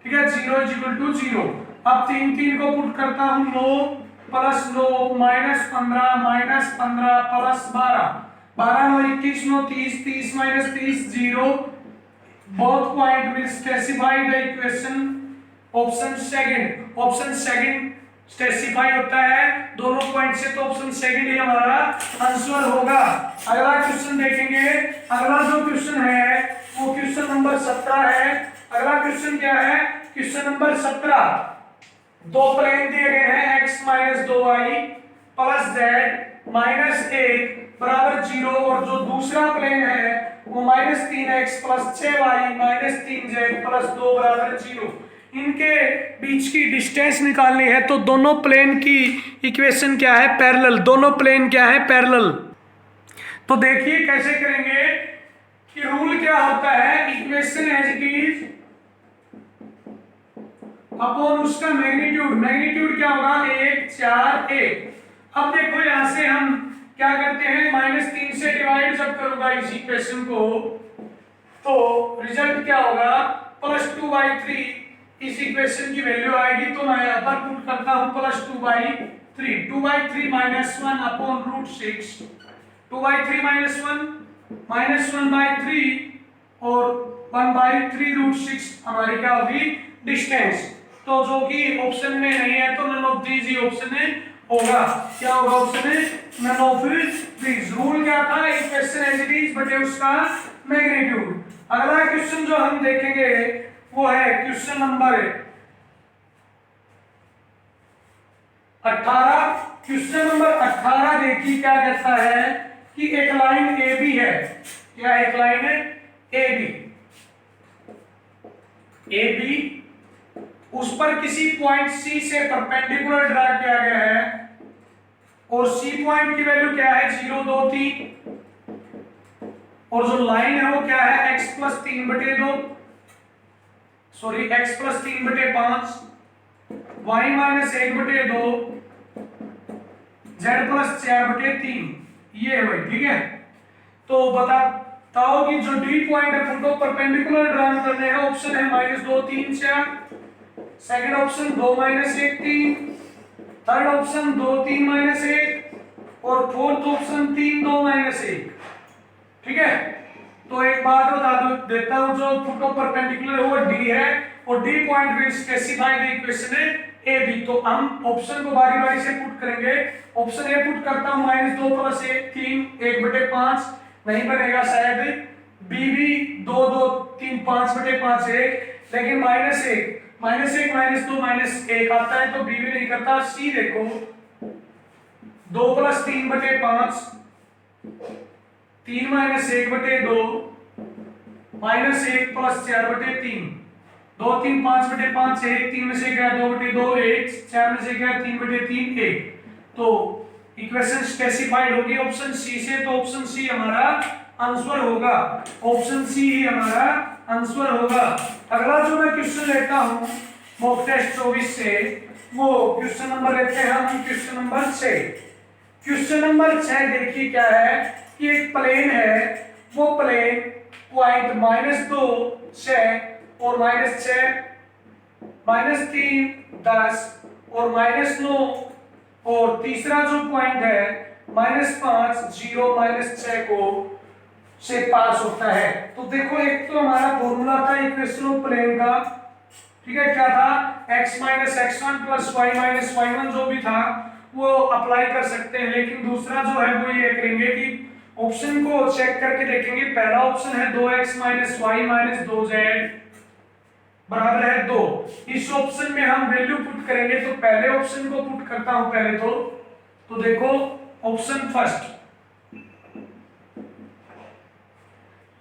ठीक है, 0 इज इक्वल टू 0। अब 3 3 को पुट करता हूं, 9 plus 9 -15 plus 12 12 9 21 9 30 30 -30 0। Both point will specify the equation. Option second specify होता है दोनों पॉइंट से, तो ऑप्शन सेकंड ही हमारा आंसर होगा। अगला क्वेश्चन देखेंगे। अगला जो क्वेश्चन है वो क्वेश्चन नंबर 17 है। अगला क्वेश्चन क्या है? Question number 17। दो प्लेन दिए गए हैं x - 2y प्लस z -1 बराबर 0, और जो दूसरा प्लेन है वो -3x plus 6y -3z plus 2 बराबर 0। इनके बीच की डिस्टेंस निकालनी है, तो दोनों प्लेन की इक्वेशन क्या है? पैरेलल। दोनों प्लेन क्या है? पैरेलल। तो देखिए कैसे करेंगे कि रूल क्या होता है, equation as it is upon उसका मैग्नीट्यूड क्या होगा? 1 4 1। अब देखो यहां से हम क्या करते हैं, -3 से डिवाइड जब करूंगा इस इक्वेशन को तो रिजल्ट क्या होगा? +2/3 इस इक्वेशन की वैल्यू आएगी। तो मैं यहां पर पुट करता हूं +2/3 2/3 -1 अपॉन √6 2/3 -1/3 और 1/3 √6 हमारी क्या होगी? डिस्टेंस। तो जो कि ऑप्शन में नहीं है तो नन ऑफ दीज ही ऑप्शन है होगा। क्या होगा ऑप्शन है? None of these. रूल क्या था? इक्वेशन एज इट इज बटे उसका मैग्नीट्यूड। अगला क्वेश्चन जो हम देखेंगे वो है क्वेश्चन नंबर 18। क्वेश्चन नंबर 18 देखिए क्या कहता है कि एक लाइन ए बी है। क्या एक लाइन है? ए बी उस पर किसी पॉइंट सी से परपेंडिकुलर ड्रा किया गया है, और सी पॉइंट की वैल्यू क्या है? 0 2 3, और जो लाइन है वो क्या है? x + 3/2 sorry x + 3/5 y - 1/2 z + 4/3। ये है भाई, ठीक है। तो बताओ कि जो डी पॉइंट है उनको परपेंडिकुलर ड्रा करने हैं। ऑप्शन है -2 3 4, सेकंड ऑप्शन 2 - 1 3, थर्ड ऑप्शन 2 3 - 1, और फोर्थ ऑप्शन 3 2 - 1। ठीक है, तो एक बात बता देता हूं, जो फुट ऑफ परपेंडिकुलर है वो डी है, और D point will specify the equation A B. तो हम ऑप्शन को बारी बारी से पुट करेंगे। ऑप्शन ए पुट करता हूं -2 + 1 3 1/5 नहीं बनेगा शायद। बी भी 2 2 3 5/5 1, लेकिन -1 -2 -1 आता है तो बी भी नहीं करता। सी देखो 2 + 3/5 3 - 1/2 -1 + 4/3 2 3 5/5 1 3 में से गया 2/2 1 4 में से गया 3/3 1। तो इक्वेशन स्पेसिफाइड होगी ऑप्शन सी से, तो ऑप्शन सी हमारा आंसर होगा। ऑप्शन सी ही हमारा आंसर होगा। अगला जो मैं क्वेश्चन लेता हूं मॉक टेस्ट 24 से, वो क्वेश्चन नंबर लेते हैं हम क्वेश्चन नंबर 6। क्वेश्चन नंबर 6 देखिए क्या है कि एक प्लेन है, वो प्लेन पॉइंट -2 6 और -6 -3 10 और -9, और तीसरा जो पॉइंट है -5 0 -6 को से पास होता है। तो देखो एक तो हमारा फॉर्मूला था इक्वेशन ऑफ प्लेन का, ठीक है, क्या था? x - x1 + y - y1 जो भी था वो अप्लाई कर सकते हैं, लेकिन दूसरा जो है वो ये करेंगे कि ऑप्शन को चेक करके देखेंगे। पहला ऑप्शन है 2x minus y minus 2z बराबर है 2। इस ऑप्शन में हम वैल्यू पुट करेंगे, तो पहले ऑप्शन को पुट करता हूं पहले तो देखो ऑप्शन फर्स्ट,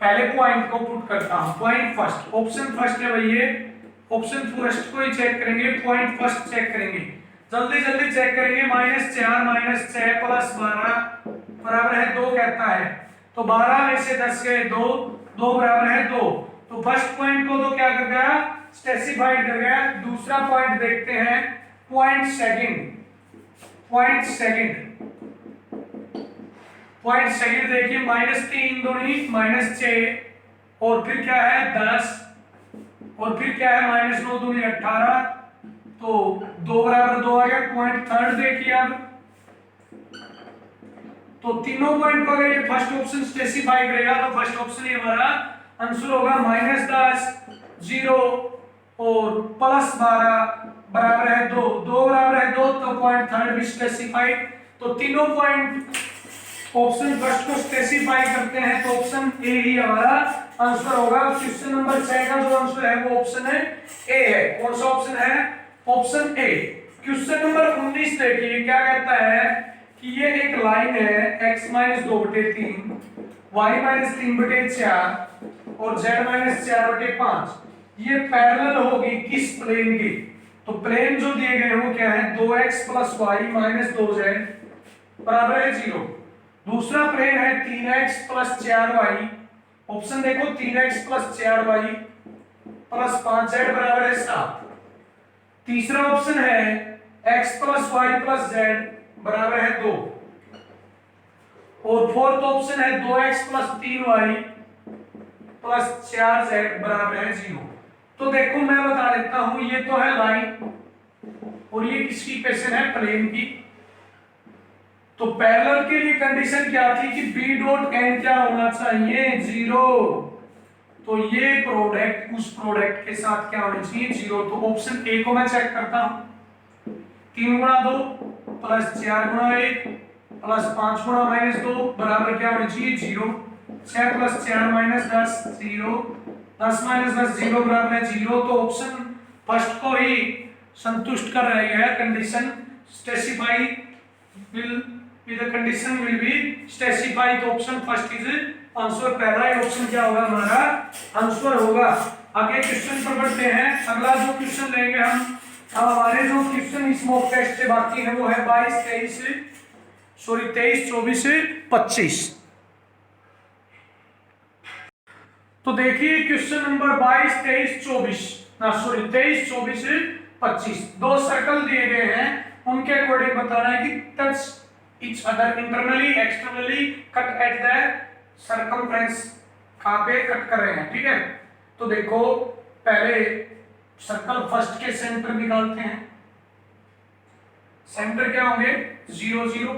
पहले पॉइंट को पुट करता हूं, पॉइंट फर्स्ट, ऑप्शन फर्स्ट है भाई ये, ऑप्शन फर्स्ट को ही चेक करेंगे, पॉइंट फर्स्ट चेक करेंगे, जल्दी जल्दी चेक करेंगे। -4 माइनस 6 प्लस 12 बराबर है 2 कहता है, तो 12 में से 10 गए 2, 2 बराबर है 2। तो फर्स्ट पॉइंट को तो क्या कर गया, स्पेसिफाइड कर गया। दूसरा पॉइंट देखते हैं, point second, point second, point second देखिए -3 दूनी -6 और फिर क्या है 10 और फिर क्या है -9 दूनी 18, तो 2 बराबर 2 आ गया। पॉइंट थर्ड देखिए अब, तो तीनों पॉइंट को अगर ये फर्स्ट ऑप्शन स्पेसिफाई करेगा तो फर्स्ट ऑप्शन ही हमारा आंसर होगा -10 0 और +12 बराबर है 2, 2 बराबर है 2, तो पॉइंट थर्ड भी स्पेसिफाइड। तो तीनों पॉइंट ऑप्शन फर्स्ट को स्पेसिफाई करते हैं, तो ऑप्शन ए ही हमारा आंसर होगा। क्वेश्चन नंबर 6 का जो आंसर है वो ऑप्शन है ए है। कौन सा ऑप्शन है, ऑप्शन ए। क्वेश्चन नंबर 19 देखिए क्या कहता है कि ये एक लाइन है x - 2/3 y - 3/4 और z - 4/5, ये पैरेलल होगी किस प्लेन की, तो प्लेन जो दिए गए वो क्या है 2x + y - 2z बराबर है 0। दूसरा प्लेन है 3x + 4y, ऑप्शन देखो 3x + 4y + 5z बराबर है 7। तीसरा ऑप्शन है x + y + z बराबर है 2 और फोर्थ ऑप्शन है 2x + 3y + 4z बराबर है 0। तो देखो मैं बता देता हूं, ये तो है लाइन और ये किसकी इक्वेशन है, प्लेन की। तो पैरेलल के लिए कंडीशन क्या थी कि b डॉट n क्या होना चाहिए 0, तो ये प्रोडक्ट उस प्रोडक्ट के साथ क्या होनी चाहिए 0। तो ऑप्शन ए को मैं चेक करता हूं, 3 गुणा 2 प्लस 4 गुणा 1 प्लस 5 गुणा -2 बराबर क्या होनी चाहिए 0। 6 + 4 -10 0, 10 - 10 0 बराबर है 0। तो ऑप्शन फर्स्ट को ही संतुष्ट कर रही है condition, specify will the condition will be specified, तो ऑप्शन फर्स्ट इज आंसर, पहला ही ऑप्शन क्या होगा हमारा आंसर होगा। आगे क्वेश्चन पर बढ़ते हैं। अगला जो क्वेश्चन लेंगे हम, अब हमारे जो क्वेश्चन इस मॉक टेस्ट से बाकी है वो है 23, 24, 25। तो देखिए क्वेश्चन नंबर 22, 23, 24 23, 24, 25 दो सर्कल दिए गए हैं, उनके अकॉर्डिंग बताना है कि touch each other internally externally cut at the circumference, कहां पे कट कर रहे हैं, ठीक है। तो देखो पहले सर्कल फर्स्ट के सेंटर निकालते हैं, सेंटर क्या होंगे 0 0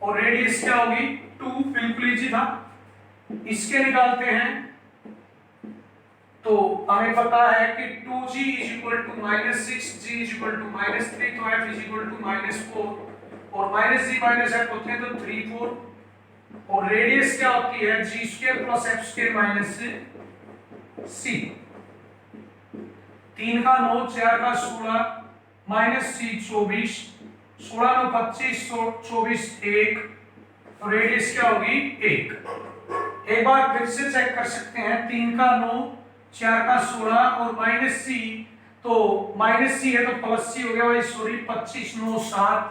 और रेडियस क्या होगी 2, बिल्कुल इजी था। इसके निकालते हैं तो हमें पता है कि 2g = -6g = -3, तो f = -4 और -g -f होते हैं तो 3 4 और रेडियस क्या होती है g² + f² - c। 3 का 9, 4 का 16 -c 24, 16 में 25, 24 1, तो रेडियस क्या होगी 1। एक बार फिर से चेक कर सकते हैं, 3 का 9, 4 का 16 और -c, तो -c है तो +c हो गया भाई, सॉरी 25 9 7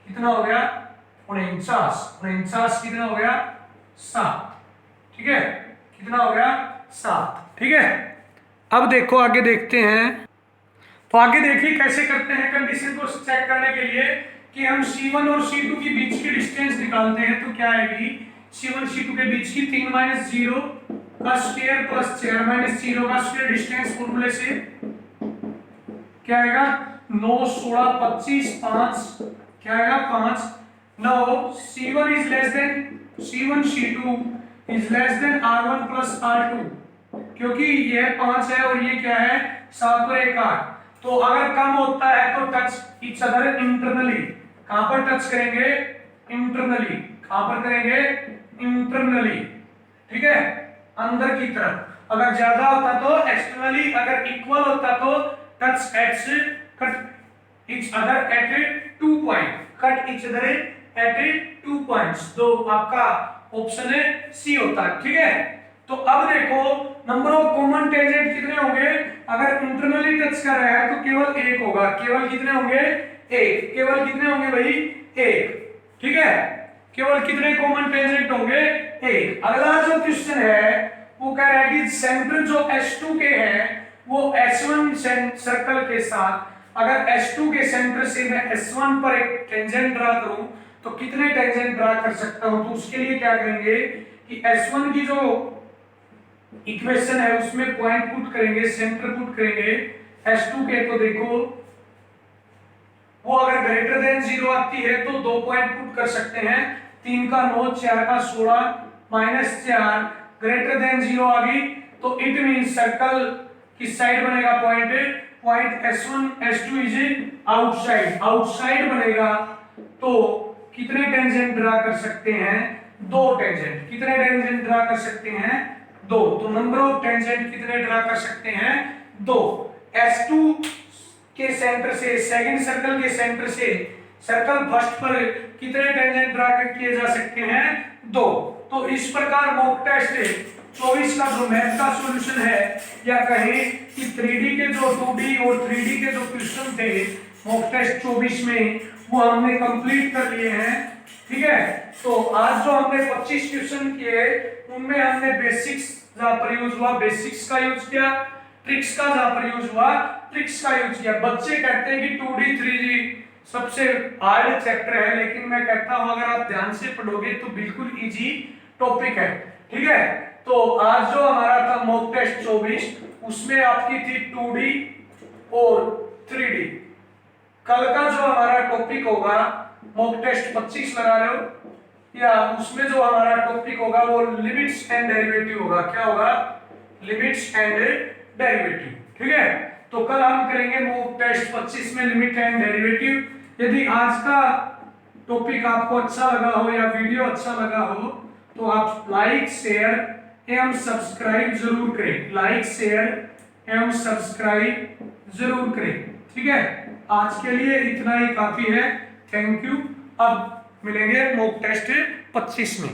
कितना हो गया 49, 49 कितना हो गया 7, ठीक है, कितना हो गया 7, ठीक है। अब देखो आगे देखते हैं, तो आगे देखिए कैसे करते हैं कंडीशन को चेक करने के लिए कि हम C1 और C2 के बीच की डिस्टेंस निकालते हैं। तो क्या आएगी C1 C2 के बीच की 3 - 0 का स्क्वायर प्लस 4 - 0 का स्क्वायर, डिस्टेंस फॉर्मूले से क्या आएगा 9 16 25 5, क्या आएगा 5। Now C1 is less than C1 C2 is less than R1 plus R2, क्योंकि यह 5 है और ये क्या है 7 और 1 8, तो अगर कम होता है तो टच ईच अदर इंटरनली, कहां पर टच करेंगे, इंटरनली। कहां पर करेंगे, इंटरनली, ठीक है, अंदर की तरफ। अगर ज्यादा होता तो एक्सटर्नली, अगर इक्वल होता तो touch its cut each other at 2 point, cut each other at 2 points. तो आपका ऑप्शन है सी होता है, ठीक है। तो अब देखो नंबर ऑफ कॉमन टेंजेंट कितने होंगे, अगर इंटरनली टच कर रहा है तो केवल एक होगा। केवल कितने होंगे, एक। केवल कितने होंगे भाई, एक, ठीक है। केवल कितने कॉमन टेंजेंट होंगे, एक। अगला जो क्वेश्चन है वो कह रहा है कि सेंटर जो S2 के है वो S1 सर्कल के साथ, अगर S2 के सेंटर से मैं S1 पर एक टेंजेंट ड्रा करूं तो कितने टेंजेंट ड्रा कर सकता हूं। तो उसके लिए क्या करेंगे कि S1 की जो इक्वेशन है उसमें पॉइंट पुट करेंगे, सेंटर पुट करेंगे S2 के। तो देखो वो अगर ग्रेटर देन 0 आती है तो 2 पॉइंट पुट कर सकते हैं, 3 का 9, 4 का 16, -4। ग्रेटर देन 0 आ गई तो इट मीन सर्कल किस साइड बनेगा, point S1 S2 is outside, outside बनेगा। तो कितने टेंजेंट ड्रा कर सकते हैं, 2 टेंजेंट। कितने टेंजेंट ड्रा कर सकते हैं, 2। तो नंबर ऑफ टेंजेंट कितने ड्रा कर सकते हैं, 2। S2 के सेंटर से सेकंड सर्कल के सेंटर से सर्कल फर्स्ट पर कितने टेंजेंट ड्रा किए जा सकते हैं, 2। तो इस प्रकार मॉक टेस्ट 24 का जो मैथ का सॉल्यूशन है, या कहें कि 3D के जो 2D और 3D के जो क्वेश्चन थे मॉक टेस्ट 24 में, वो हमने कंप्लीट कर लिए हैं, ठीक है। तो आज जो हमने 25 क्वेश्चन किए उनमें हमने बेसिक्स जहां पर यूज हुआ बेसिक्स का यूज किया, ट्रिक्स का जहां पर यूज हुआ ट्रिक्स का यूज किया। बच्चे कहते हैं कि 2D 3D सबसे हार्ड चैप्टर है, लेकिन मैं कहता हूं अगर आप ध्यान से पढ़ोगे तो बिल्कुल इजी टॉपिक है, ठीक है। तो आज जो हमारा था मॉक टेस्ट 24 उसमें आपकी थी 2D और 3D। कल का जो हमारा टॉपिक होगा मॉक टेस्ट 25 लगा लो, या उसमें जो हमारा टॉपिक होगा वो लिमिट्स एंड डेरिवेटिव होगा। क्या होगा, लिमिट्स एंड डेरिवेटिव, ठीक है। तो कल हम करेंगे मॉक टेस्ट 25 में लिमिट एंड डेरिवेटिव। यदि आज का टॉपिक आपको अच्छा लगा हो या वीडियो अच्छा लगा हो तो आप लाइक शेयर एवं सब्सक्राइब जरूर करें, लाइक शेयर एवं सब्सक्राइब जरूर करें, ठीक है। आज के लिए इतना ही काफी है, थैंक यू। अब मिलेंगे मॉक टेस्ट 25 में।